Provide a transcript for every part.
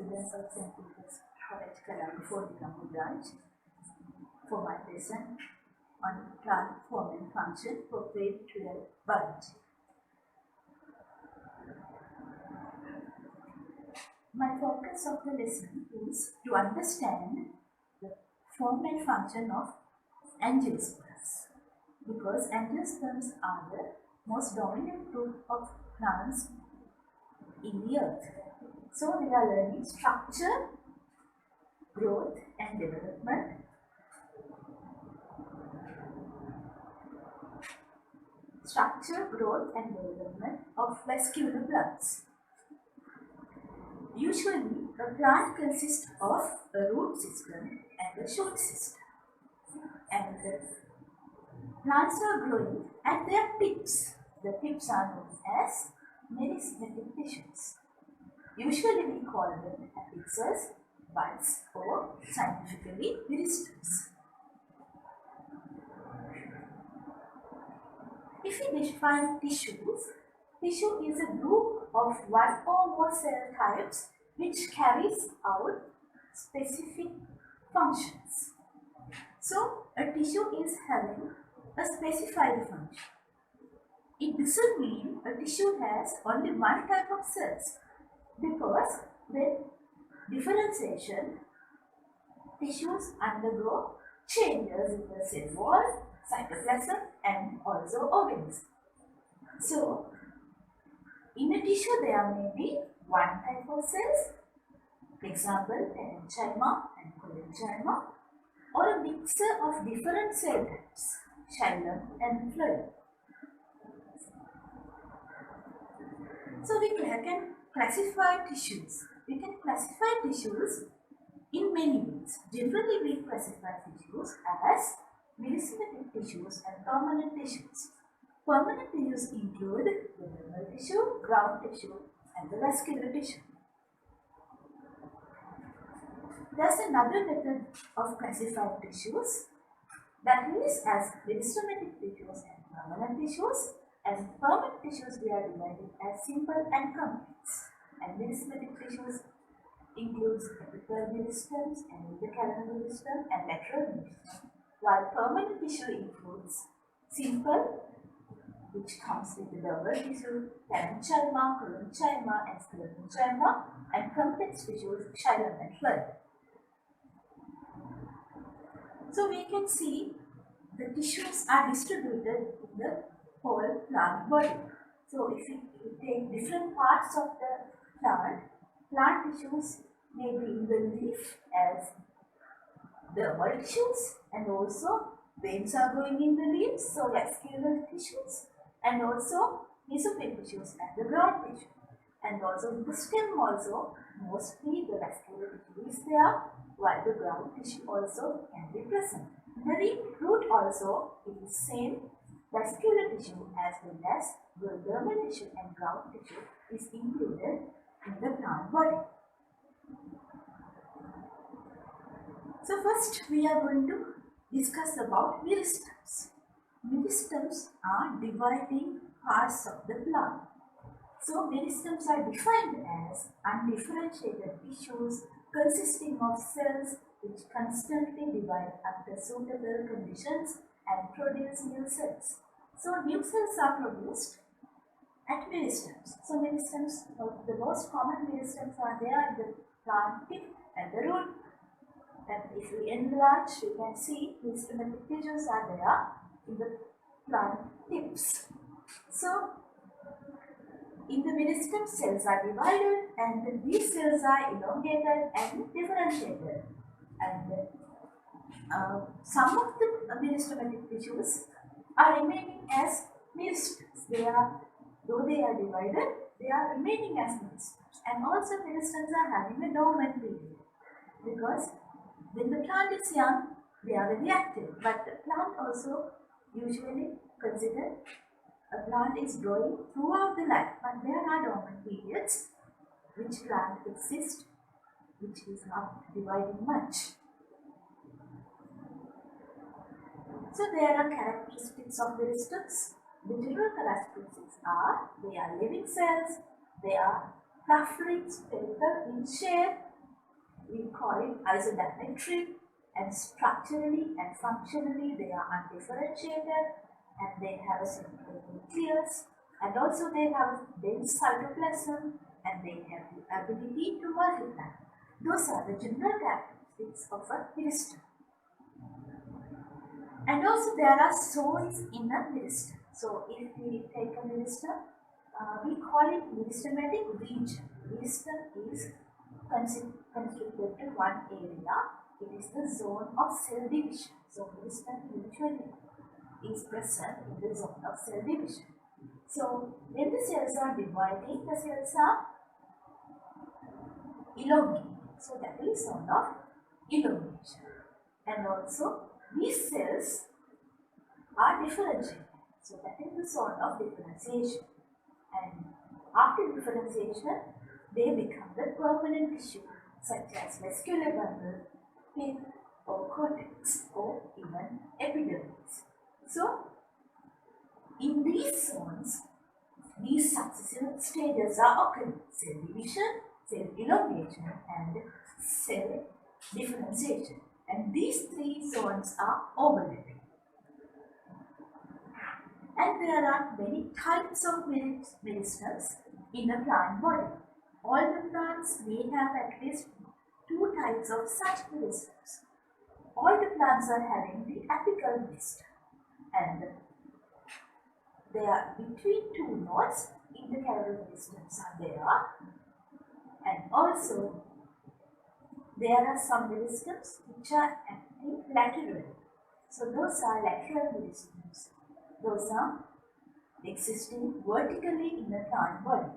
students of St. Peter's College, Colombo, Colombo branch, for my lesson on plant form and function for grade 12 biology. My focus of the lesson is to understand the form and function of angiosperms, because angiosperms are the most dominant group of plants in the earth. So we are learning structure, growth and development, of vascular plants. Usually, a plant consists of a root system and a shoot system, and the plants are growing at their tips. The tips are known as meristematic tissues. Usually we call them apixes, buds, or scientifically meristers. If we define tissues, tissue is a group of one or more cell types which carries out specific functions. So, a tissue is having a specified function. It doesn't mean a tissue has only one type of cells, because with differentiation, tissues undergo changes in the cell wall, cytoplasm, and also organs. So, in a tissue there may be one type of cells, example parenchyma and collenchyma, or a mixture of different cell types, xylem and phloem. So we can classify tissues. We can classify tissues in many ways. Generally we classify tissues as meristematic tissues and permanent tissues. Permanent tissues include the dermal tissue, ground tissue, and the vascular tissue. There is another method of classifying tissues, that is as meristematic tissues and permanent tissues. And permanent tissues we are divided as simple and complex. And meristematic tissues includes apical meristems, and endocarinal meristem, and lateral meristem, while permanent tissue includes simple, which comes with the dermal tissue, parenchyma, collenchyma, and sclerenchyma, and complex tissues, xylem and phloem. So we can see the tissues are distributed in the whole plant body. So if we take different parts of the plant tissues may be in the leaf as dermal tissues, and also veins are growing in the leaves, so vascular tissues, and also mesophyll tissues and the ground tissue. And also in the stem also, mostly the vascular tissue is there, while the ground tissue also can be present. The root also is same vascular tissue as well as the dermal tissue and ground tissue is included in the plant body. So first we are going to discuss about meristems. Meristems are dividing parts of the plant. So meristems are defined as undifferentiated tissues consisting of cells which constantly divide under suitable conditions and produce new cells. So new cells are produced at meristems. So meristems, the most common meristems are there in the plant tip and the root. And if we enlarge, we can see meristematic tissues are there in the plant tips. So in the meristem, cells are divided, and these cells are elongated and differentiated. And some of the meristematic tissues are remaining as meristems. Though they are divided, they are remaining as meristems. And also meristems are having a dormant period, because when the plant is young, they are very active. But the plant also usually considered a plant is growing throughout the life, but there are dormant periods which plant exists, which is not dividing much. So there are characteristics of meristems. The general characteristics are they are living cells, they are puff rings, spherical in shape, we call it isodiametric, and structurally and functionally they are undifferentiated, and they have a simple nucleus, and also they have dense cytoplasm, and they have the ability to multiply. Those are the general characteristics of a meristem. And also there are zones in a meristem. So if we take a meristem, we call it meristematic region. Meristem is constricted to one area. It is the zone of cell division. So meristem usually is present in the zone of cell division. So when the cells are dividing, the cells are elongating. So that is zone of elongation. And also these cells are differentiated. So that is the zone of differentiation. And after differentiation, they become the permanent tissue such as vascular bundle, pith, or cortex, or even epidermis. So in these zones, these successive stages are occurring: cell division, cell elongation, and cell differentiation. And these three zones are overlapping. And there are many types of meristems in a plant body. All the plants may have at least two types of such meristems. All the plants are having the apical meristem, and they are between two nodes. Intercalary meristems are there, and also there are some meristems which are acting laterally. So those are lateral meristems. Those are existing vertically in the plant body.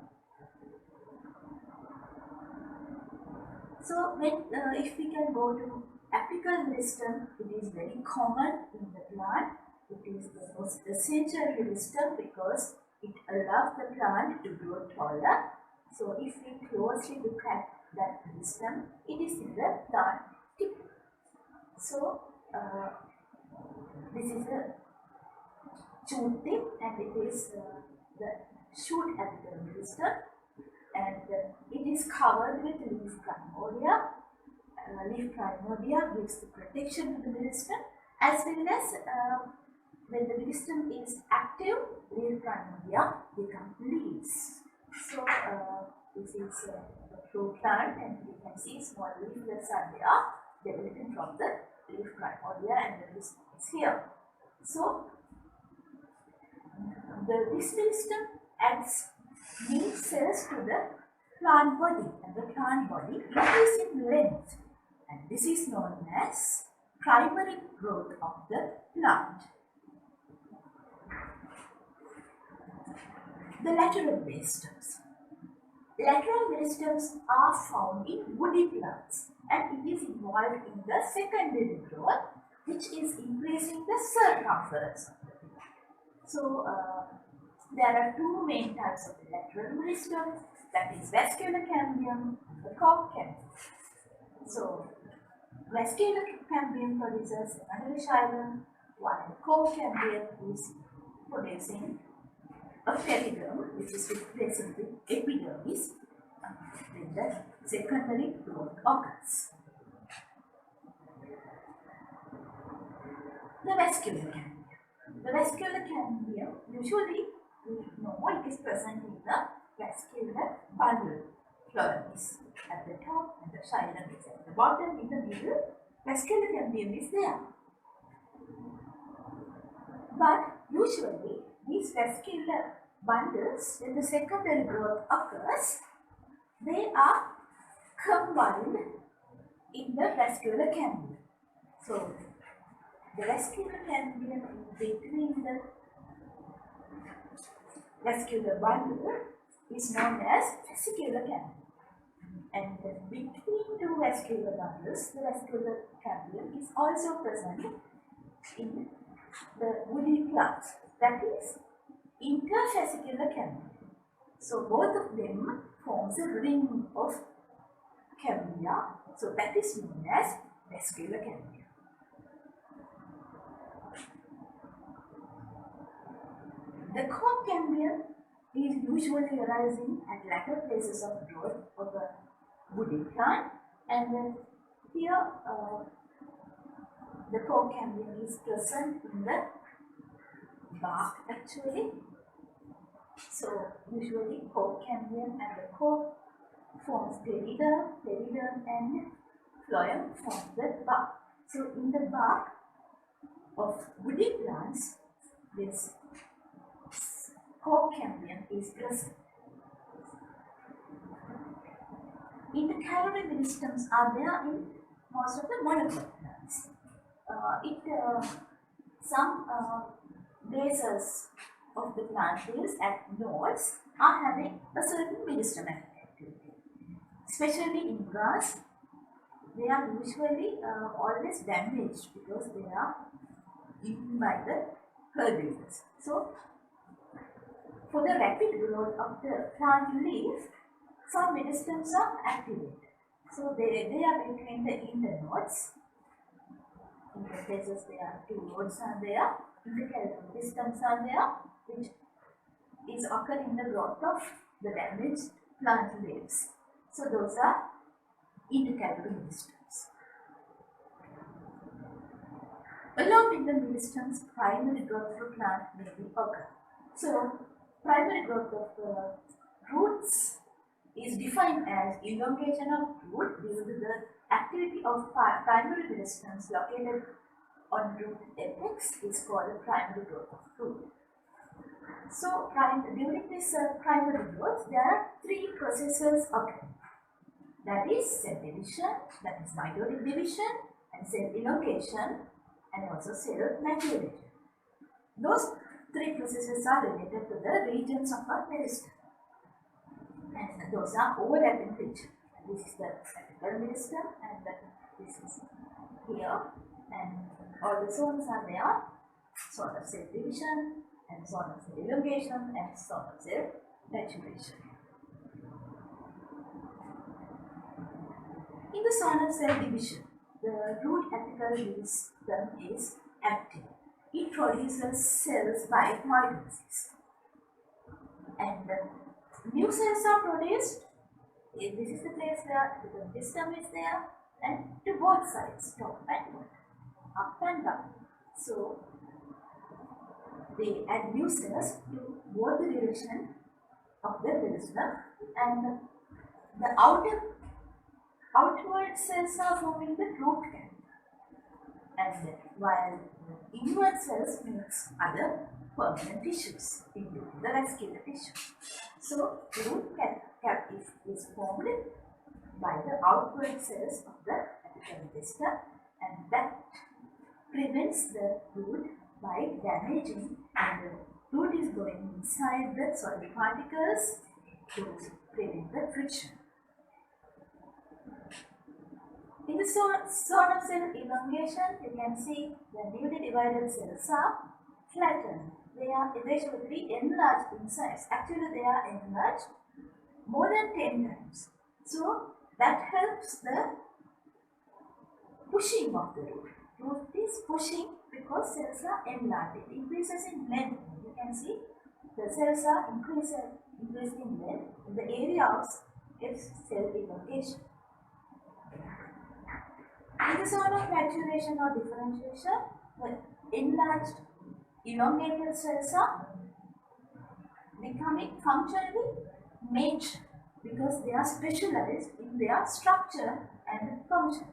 So when if we can go to apical meristem, it is very common in the plant. It is the most essential meristem because it allows the plant to grow taller. So if we closely look at that meristem, it is in the plant tip. So this is a shoot tip, and it is the shoot apical meristem, and it is covered with leaf primordia. Leaf primordia gives the protection to the meristem, as well as when the meristem is active, leaf primordia become leaves. So this is a fruit plant, and you can see small leaflets are there developing from the leaf primordia, and the meristem is here. So this meristem adds new cells to the plant body, and the plant body increases in length, and this is known as primary growth of the plant. The lateral meristems. Lateral meristems are found in woody plants, and it is involved in the secondary growth, which is increasing the circumference of the plant. So there are two main types of the lateral meristem, that is vascular cambium and the cork cambium. So vascular cambium produces secondary xylem, while cork cambium is producing a periderm, which is replacing the epidermis when the secondary growth occurs. The vascular cambium. The vascular cambium usually we know it is present in the vascular bundle. Phloem is at the top and the xylem is at the bottom. In the middle, vascular cambium is there. But usually these vascular bundles, when the secondary growth occurs, they are combined in the vascular cambium. So the vascular cambium between the vascular bundle is known as fascicular cambium. And between two vascular bundles, the vascular cambium is also present in the woody plants, that is interfascicular cambium. So both of them forms a ring of cambia, so that is known as vascular cambium. The cork cambium is usually arising at latter phases of growth of a woody plant, And then here the core cambium is present in the bark actually. So usually core cambium and the core forms periderm and phloem forms the bark. So in the bark of woody plants, this core cambium is present. Intercalary meristems are there in most of the monocot plants. Some bases of the plant leaves at nodes are having a certain meristematic activity. Especially in grass, they are usually always damaged because they are eaten by the herbivores. So, for the rapid growth of the plant leaf, some meristems are activated. So, they are between the internodes. Interfaces, there are two nodes are there. Intercalary meristems are there, which is occurring in the growth of the damaged plant leaves. So, those are intercalary meristems. Along with the meristems, primary growth through plant may be occur. So, primary growth of roots is defined as elongation of root due to the activity of primary meristems located on root apex is called primary growth of root. So, during this primary growth, there are three processes occurring. That is cell division, that is mitotic division, and cell elongation, and also cell maturation. Those three processes are related to the regions of a meristem. And those are overlapping regions. This is the apical meristem, and this is here, and all the zones are there. Zone of cell division, and zone of cell elongation, and zone of cell maturation. In the zone of cell division, the root apical meristem is active. It produces cells by mitosis. And new cells are produced. This is the place where the meristem is there, and to both sides, top and bottom, up and down. So, they add new cells to both the direction of the meristem, and the outward cells are forming the root cap, and while the inward cells makes other permanent tissues, including the vascular tissue. So, the root cap is formed by the outward cells of the apical meristem, and that prevents the root by damaging, and the root is going inside the solid particles to prevent the friction. In the zone of cell elongation, you can see the newly divided cells are flattened. They should be enlarged in size. Actually, they are enlarged more than 10 times. So, that helps the pushing of the root. Root is pushing because cells are enlarged. It increases in length. You can see the cells are increasing in length in the area of cell elongation. In the zone of maturation or differentiation, the enlarged elongated cells are becoming functionally mature because they are specialized in their structure and function.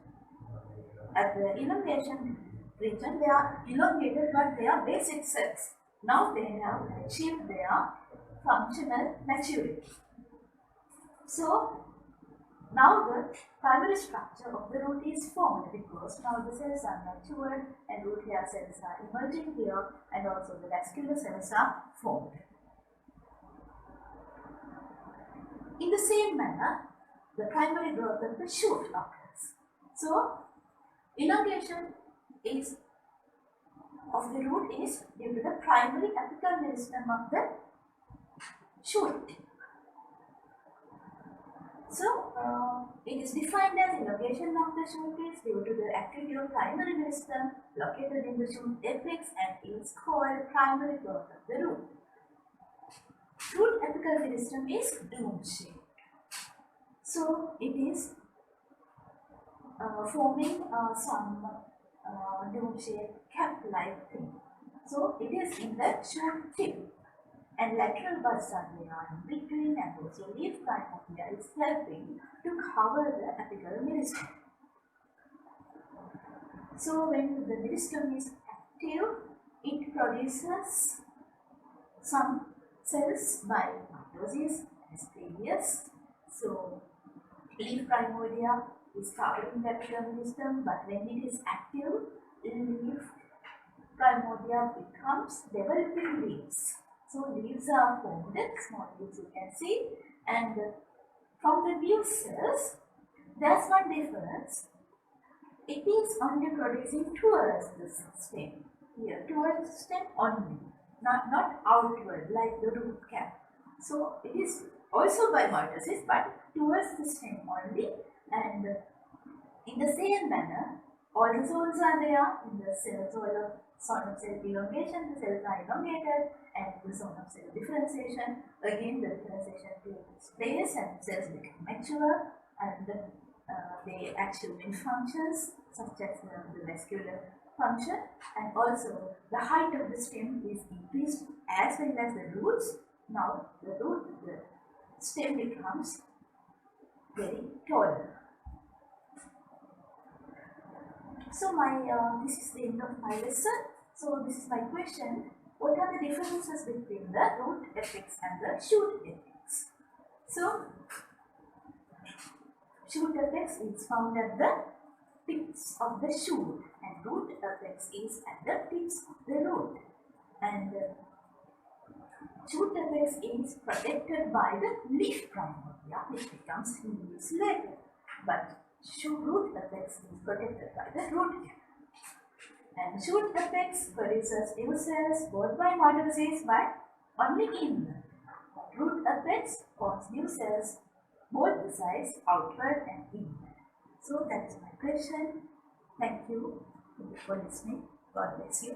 At the elongation region, they are elongated, but they are basic cells. Now they have achieved their functional maturity. So, now the primary structure of the root is formed because now the cells are matured and root hair cells are emerging here, and also the vascular cells are formed. In the same manner, the primary growth of the shoot occurs. So, elongation of the root is due to the primary apical meristem of the shoot. So, it is defined as elongation of the shoot is due to the activity of primary meristem located in the shoot apex and is called primary growth of the root. Root apical meristem is dome shaped. So, it is forming some dome-shaped cap-like thing. So it is in the shoot tip, and lateral buds are there in between, and also leaf primordia is helping to cover the apical meristem. So when the meristem is active, it produces some cells by mitosis as previous. So leaf primordia is covering the apical meristem, but when it is active, leaf primordia becomes developing leaves. So leaves are formed, small leaves you can see, and from the leaf cells, there's one difference. It is only producing towards the stem. Here, towards the stem only, not outward like the root cap. So it is also by mitosis, but towards the stem only, and in the same manner, all the zones are there in the cell zone of cell elongation, the cells are elongated, and the zone of cell differentiation, again the differentiation takes place and cells become mature, and they achieve many functions such as the vascular function, and also the height of the stem is increased as well as the roots. Now the stem becomes very tall. So this is the end of my lesson. So this is my question. What are the differences between the root apex and the shoot apex? So shoot apex is found at the tips of the shoot, and root apex is at the tips of the root. And shoot apex is protected by the leaf primordia, which becomes leaves later. But root apex is protected by the root cap. And shoot apex produces new cells both by mitosis but only inward. Root apex forms new cells both the sides outward and inward. So that is my question. Thank you for listening. God bless you.